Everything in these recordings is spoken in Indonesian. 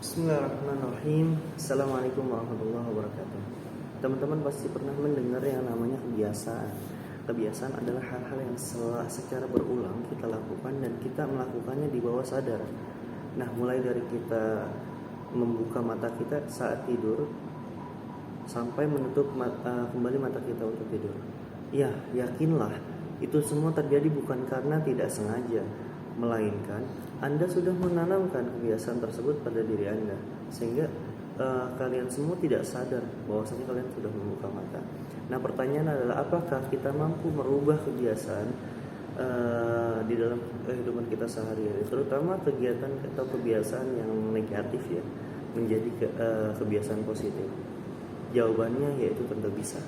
Bismillahirrahmanirrahim. Assalamualaikum warahmatullahi wabarakatuh. Teman-teman pasti pernah mendengar yang namanya kebiasaan. Kebiasaan adalah hal-hal yang secara berulang kita lakukan dan kita melakukannya di bawah sadar. Nah, mulai dari kita membuka mata kita saat tidur sampai menutup kembali mata kita untuk tidur. Ya, yakinlah itu semua terjadi bukan karena tidak sengaja, melainkan Anda sudah menanamkan kebiasaan tersebut pada diri Anda, sehingga kalian semua tidak sadar bahwasanya kalian sudah membuka mata. Nah, pertanyaan adalah apakah kita mampu merubah kebiasaan di dalam kehidupan kita sehari-hari, terutama kegiatan atau kebiasaan yang negatif ya, menjadi kebiasaan positif? Jawabannya yaitu tentu bisa,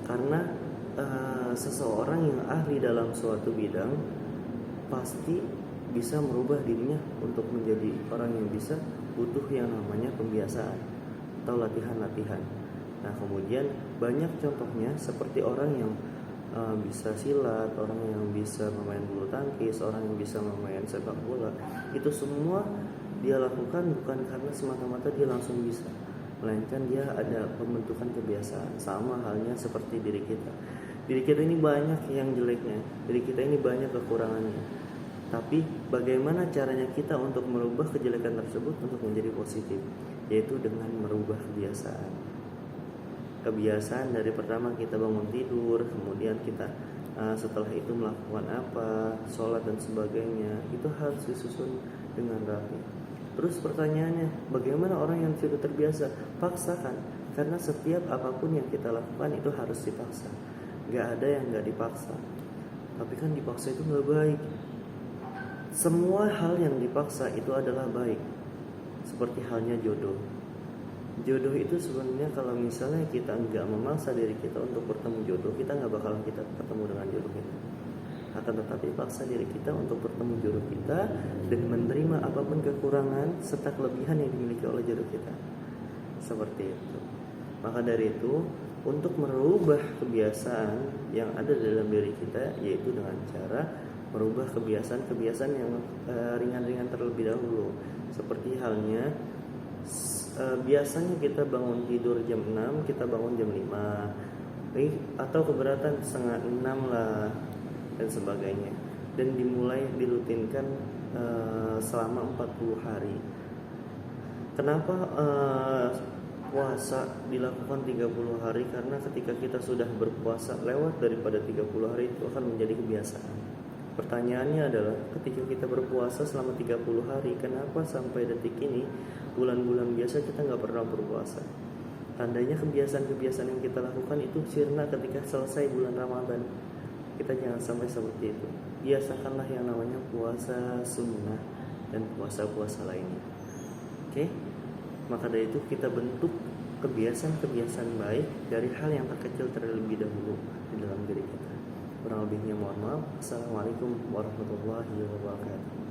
karena seseorang yang ahli dalam suatu bidang pasti bisa merubah dirinya untuk menjadi orang yang bisa, butuh yang namanya pembiasaan atau latihan-latihan. Nah, kemudian banyak contohnya seperti orang yang bisa silat, orang yang bisa memain bulu tangkis, orang yang bisa memain sepak bola. Itu semua dia lakukan bukan karena semata-mata dia langsung bisa, melainkan dia ada pembentukan kebiasaan. Sama halnya seperti diri kita. Diri kita ini banyak yang jeleknya, diri kita ini banyak kekurangannya. Tapi bagaimana caranya kita untuk merubah kejelekan tersebut untuk menjadi positif? Yaitu dengan merubah kebiasaan. Kebiasaan dari pertama kita bangun tidur, kemudian kita setelah itu melakukan apa, sholat dan sebagainya, itu harus disusun dengan rapi. Terus pertanyaannya, bagaimana orang yang sudah terbiasa? Paksakan, karena setiap apapun yang kita lakukan itu harus dipaksa. Gak ada yang gak dipaksa. Tapi kan dipaksa itu gak baik. Semua hal yang dipaksa itu adalah baik. Seperti halnya jodoh. Jodoh itu sebenarnya kalau misalnya kita nggak memaksa diri kita untuk bertemu jodoh, kita nggak bakalan kita ketemu dengan jodoh kita. Akan tetapi paksa diri kita untuk bertemu jodoh kita dan menerima apapun kekurangan serta kelebihan yang dimiliki oleh jodoh kita. Seperti itu. Maka dari itu, untuk merubah kebiasaan yang ada dalam diri kita, yaitu dengan cara merubah kebiasaan-kebiasaan yang ringan-ringan terlebih dahulu. Seperti halnya biasanya kita bangun tidur jam 6, kita bangun jam 5, atau keberatan setengah 6 lah dan sebagainya. Dan dimulai dirutinkan selama 40 hari. Kenapa puasa dilakukan 30 hari? Karena ketika kita sudah berpuasa lewat daripada 30 hari itu akan menjadi kebiasaan. Pertanyaannya adalah, ketika kita berpuasa selama 30 hari, kenapa sampai detik ini, bulan-bulan biasa kita nggak pernah berpuasa? Tandanya kebiasaan-kebiasaan yang kita lakukan itu sirna ketika selesai bulan Ramadan. Kita jangan sampai seperti itu. Biasakanlah yang namanya puasa sunnah dan puasa-puasa lainnya. Oke? Maka dari itu kita bentuk kebiasaan-kebiasaan baik dari hal yang terkecil terlebih dahulu di dalam diri kita. Kurang lebihnya mohon maaf. Assalamualaikum warahmatullahi wabarakatuh.